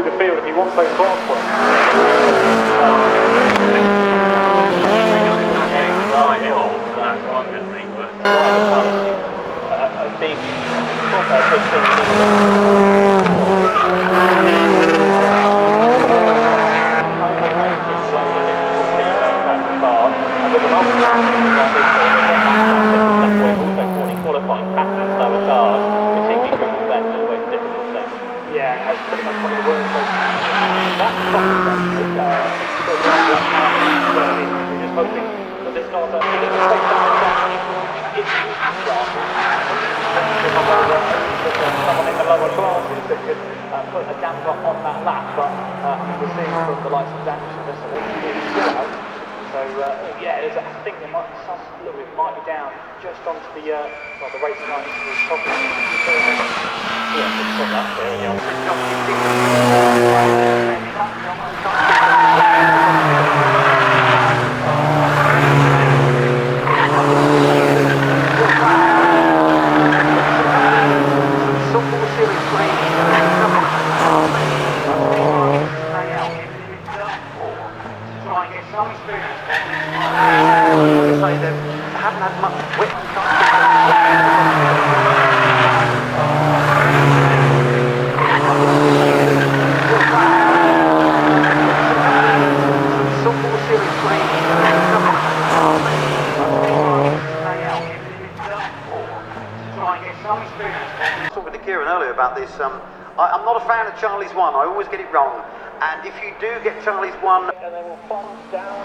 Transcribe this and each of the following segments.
The field if he wants those class points. A big qualifying patterns, slower cars, particularly through the bend and away from difficult sections. Yeah, that's pretty much one of the worst places. That's probably we're just hoping that there's not a big space someone in the lower classes that could put a damper on that lap, but we're seeing from the likes of Daniel this so yeah, I think there might be some fluid might be down just onto the well, the race line is probably yeah, just put that there. Haven't had much width. Talking to Kieran earlier about this, I'm not a fan of Charlie's one. I always get it wrong. And if you do get Charlie's one, and they will fall down.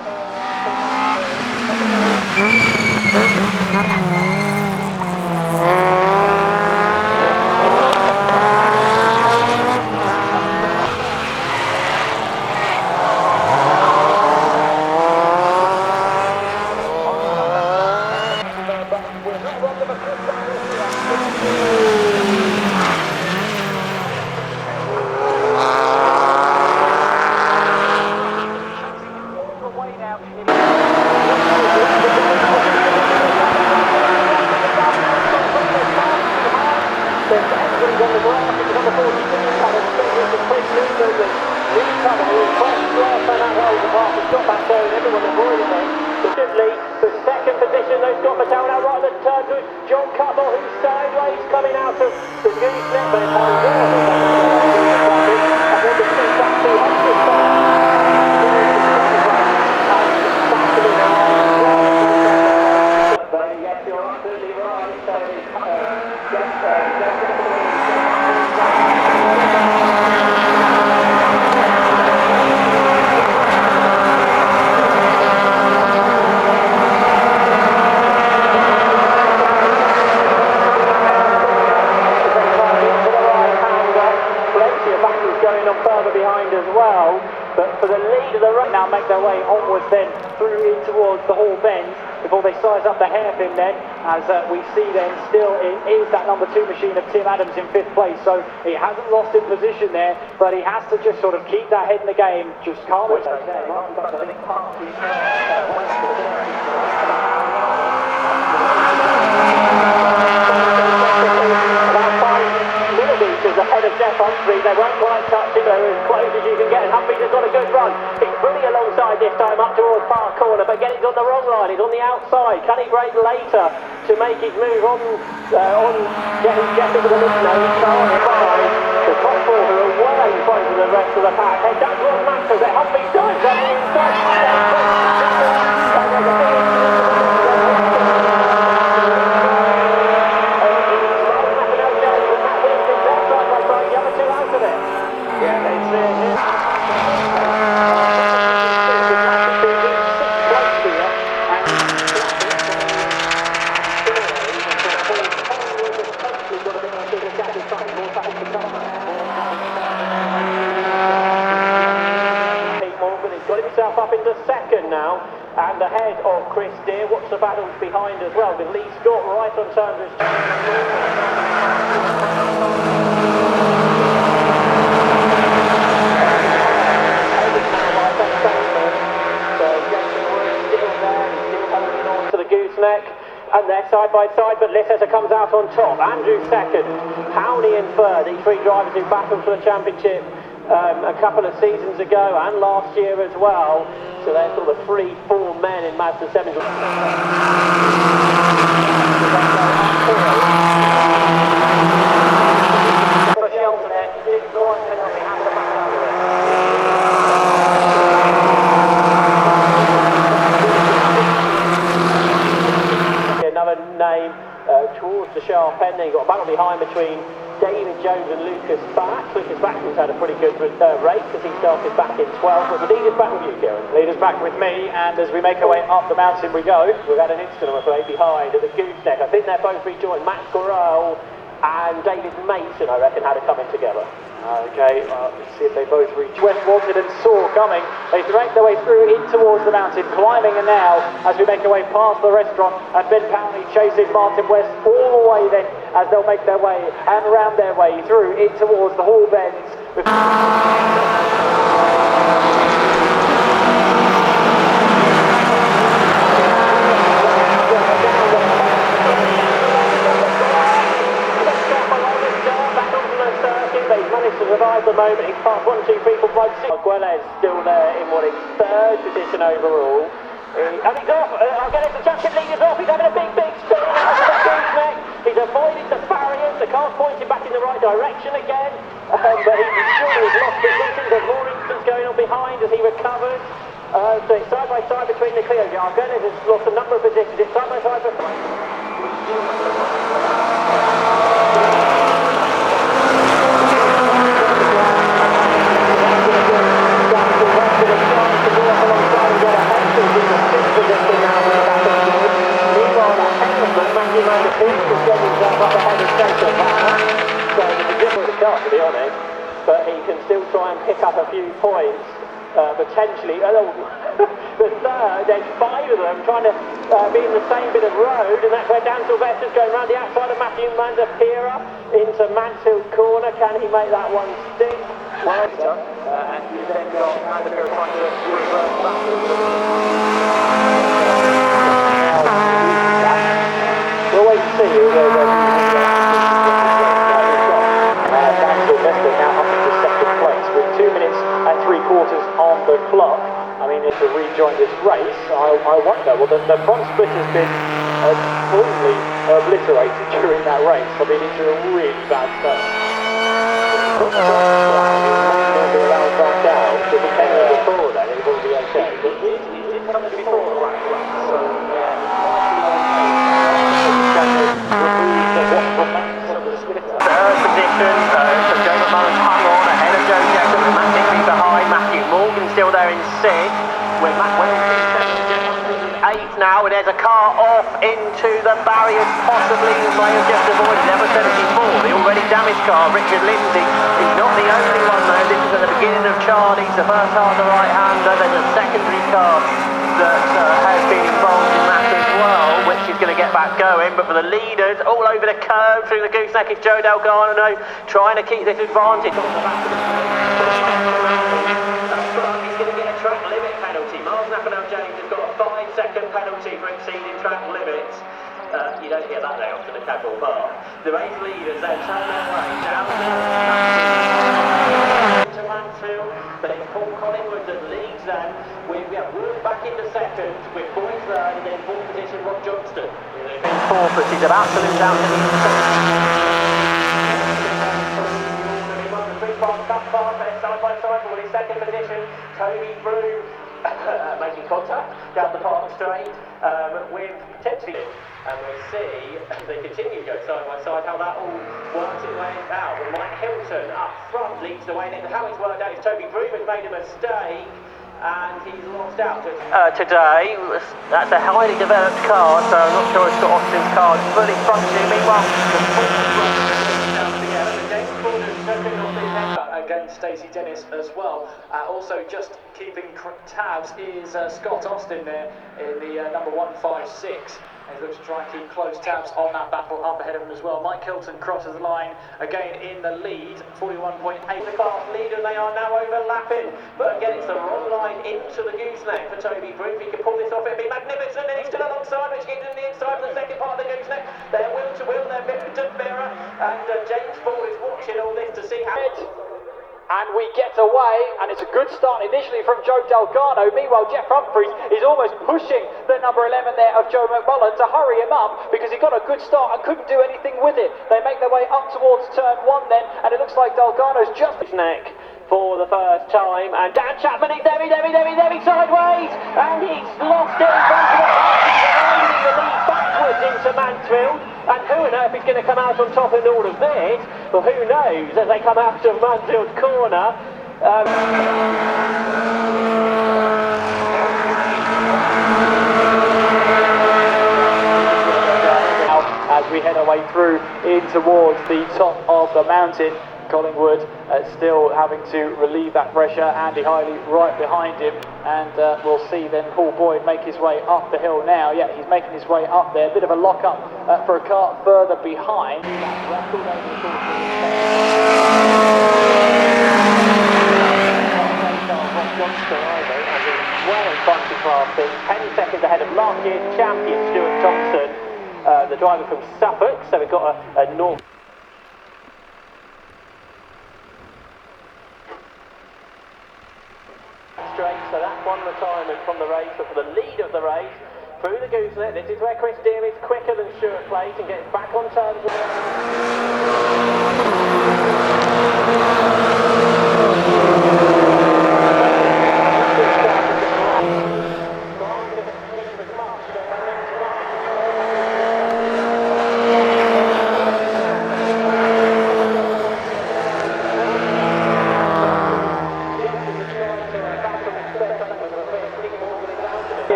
The second position, they've got Mattel now right at the turn to John Cadwell, who's sideways coming out of the gooseneck, but it's on yes, you're absolutely right. Going on further behind as well, but for the lead of the run now make their way onwards then through in towards the Hall Bend before they size up the hairpin then, as we see then still it is that number 2 machine of Tim Adams in 5th place, so he hasn't lost in position there, but he has to just sort of keep that head in the game, just can't wait. Ahead of Jeff Humphrey, they won't quite touch him, they're as close as you can get, and Humphrey's has got a good run. He's really alongside this time up towards Park Corner, but Getty's on the wrong line, he's on the outside. Can he brake later to make his move on getting Jeff into the middle? No, he's trying to find the top 4 who are well in front of the rest of the pack. Head down towards Mansell, there Humphrey's done, on the inside. Up into second now, and ahead of Chris Deere. Watch the battles behind as well, with Lee Scott right on Sanders. To the gooseneck, and they're side by side, but Littesa comes out on top. Andrew second, Howney in third. These 3 drivers who battle for the championship a couple of seasons ago and last year as well. So they're sort of 3-4 men in Mazda 7s. Another name towards the sharp end. Then you've got a battle behind between David Jones and Lucas Bax. Lucas Bax has had a pretty good race because he started back in 12th. But the leader's back with you, Kieran. Leader's back with me, and as we make our way up the mountain we go. We've had an incident, I'm afraid, behind at the gooseneck. I think they're both rejoined. Matt Corral and David Mason, I reckon, had it coming together. Okay, let's see if they both reach. West wanted and saw coming. They make their way through in towards the mountain, climbing, and now, as we make our way past the restaurant, and Ben Pownley chases Martin West all the way then, as they'll make their way and round their way through in towards the Hall Bends. To survive the moment, he's past 1, 2, 3, 4, 5, 6. Cadwell is still there in what is third position overall. And he's off. I'll get it. The champion leader's off. He's having a big spin out of the gooseneck. He's avoided the barriers. The car's pointing back in the right direction again. But he's surely lost position. There's more incidents going on behind as he recovers. So it's side by side between the Clio. Argones has lost a number of positions. It's side by side. To be honest, but he can still try and pick up a few points, potentially. The third, there's 5 of them trying to be in the same bit of road, and that's where Dan Sylvester's going around the outside of Matthew Mandapira into Mansfield Corner. Can he make that one stick? Well, and you've then got Mandapira trying to reverse backwards. We'll wait and see. Now up into second place with 2 minutes and 3/4 on the clock. I mean, to rejoin this race, I wonder. Well, the front split has been completely obliterated during that race. I mean, it's a really bad start. Back down. If it came in before then, it will be okay. But it comes before the race, so third position, so Joe McMullen's hung on ahead of Joe Jackson with Matt Digby behind. Matthew Morgan still there in 6th, with Matt Wilson 8th now, and there's a car off into the barriers, possibly may have just avoided number 74, the already damaged car. Richard Lindsay is not the only one though. This is at the beginning of Charlie's, the first car on the right-hander. There's a secondary car that has been involved in that as well, which is going to get back going. But for the leaders, all over the curve through the gooseneck is Joe Delgado trying to keep this advantage. He's going to get a track limit penalty. Miles Nathaniel James has got a 5-second penalty for exceeding track limits. You don't hear that very often at Cadwell Park. The race leaders then turn their way down to Mansfield, but it's Paul Collingwood that leads them. We've Wood back into second, with Boyd third, and then 4th position Rob Johnston. In 4th, but he's about to lose out to the side by side for his second position. Toby Broom making contact down the Park Straight with potentially. And we'll see, as they continue to go side by side, how that all works its way out. With Mike Hilton up front leads the way, and how it's worked out is Toby Broom has made a mistake, and he's lost out. Today, that's a highly developed car, so I'm not sure if Scott Austin's car is fully functioning. Meanwhile, against Stacey Dennis as well. Also just keeping tabs is Scott Austin there in the number 156. And he looks to try and keep close tabs on that battle up ahead of him as well. Mike Hilton crosses the line again in the lead, 41.8. The class leader, they are now overlapping. But again, it's the wrong line into the gooseneck for Toby Broom. If he can pull this off, it'd be magnificent. And he's still alongside, which gives him the inside for the second part of the gooseneck. They're wheel to wheel, they're mirror to mirror. And James Ford is watching all this to see how And we get away, and it's a good start initially from Joe Delgado. Meanwhile, Jeff Humphreys is almost pushing the number 11 there of Joe McMullen to hurry him up because he got a good start and couldn't do anything with it. They make their way up towards turn 1 then, and it looks like Delgado's just... Neck for the first time, and Dan Chapman is there sideways, and he's lost it in front of the car. He's the lead backwards into Mansfield, and who on earth is going to come out on top in all of this? Well, who knows as they come out of Mansfield corner. As we head our way through in towards the top of the mountain, Collingwood still having to relieve that pressure. Andy Hiley right behind him, and we'll see then Paul Boyd make his way up the hill now. Yeah, he's making his way up there. A bit of a lock-up for a car further behind. Well in front of Clarkson, 10 seconds ahead of last year's champion Stuart Thompson, the driver from Suffolk. So we've got a North. Straight, so that's one retirement from the race, but for the lead of the race, through the goosenet, this is where Chris Deere is quicker than Stuart Place and gets back on terms with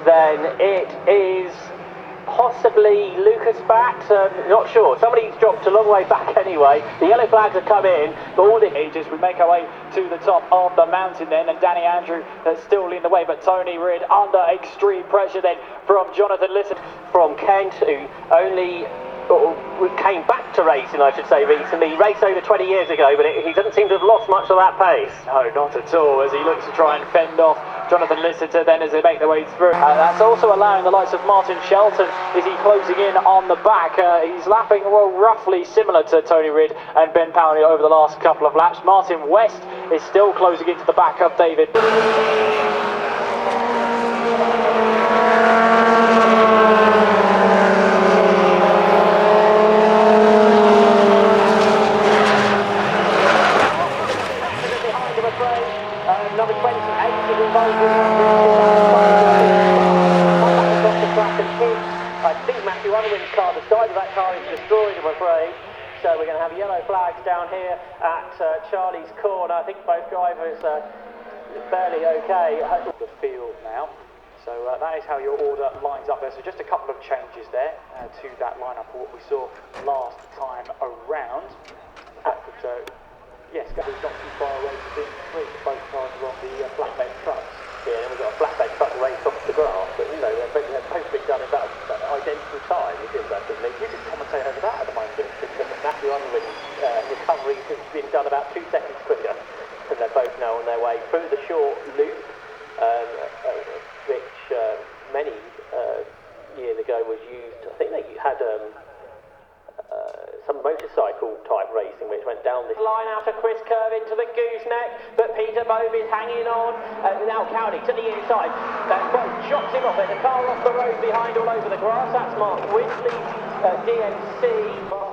then it is possibly Lucas Bax, not sure. Somebody's dropped a long way back anyway. The yellow flags have come in, but all the ages we make our way to the top of the mountain then, and Danny Andrew still leading the way, but Tony Ridd under extreme pressure then from Jonathan Lisson from Kent, who only came back to racing, I should say, recently. He raced over 20 years ago, but he doesn't seem to have lost much of that pace. No, not at all, as he looks to try and fend off Jonathan Lister then as they make their way through. That's also allowing the likes of Martin Shelton, is he closing in on the back. He's lapping, well, roughly similar to Tony Ridd and Ben Powney over the last couple of laps. Martin West is still closing into the back of David. Number 28 is involved in I think Matthew Unwin's car, the side of that car is destroyed, I'm afraid. So we're going to have yellow flags down here at Charlie's corner. I think both drivers are fairly okay. The field now. So that is how your order lines up there. So just a couple of changes there to that lineup of what we saw last time around. Yes, we've not too far away to being free. Both cars are on the flatbed trucks. Yeah, and we've got a flatbed truck race off the grass, but you know, they've both been done in about identical time, it feels like, doesn't it? You can commentate over that at the moment, because Matthew Unwin's recovery has been done about 2 seconds quicker, and they're both now on their way through the short loop, which many years ago was used. I think they had some motorcycle type racing which went down this line out of Chris Curve into the gooseneck, but Peter Bove is hanging on. Now Cowley to the inside, Bove chops him off it, the car off the road behind all over the grass. That's Mark Winsley's DMC.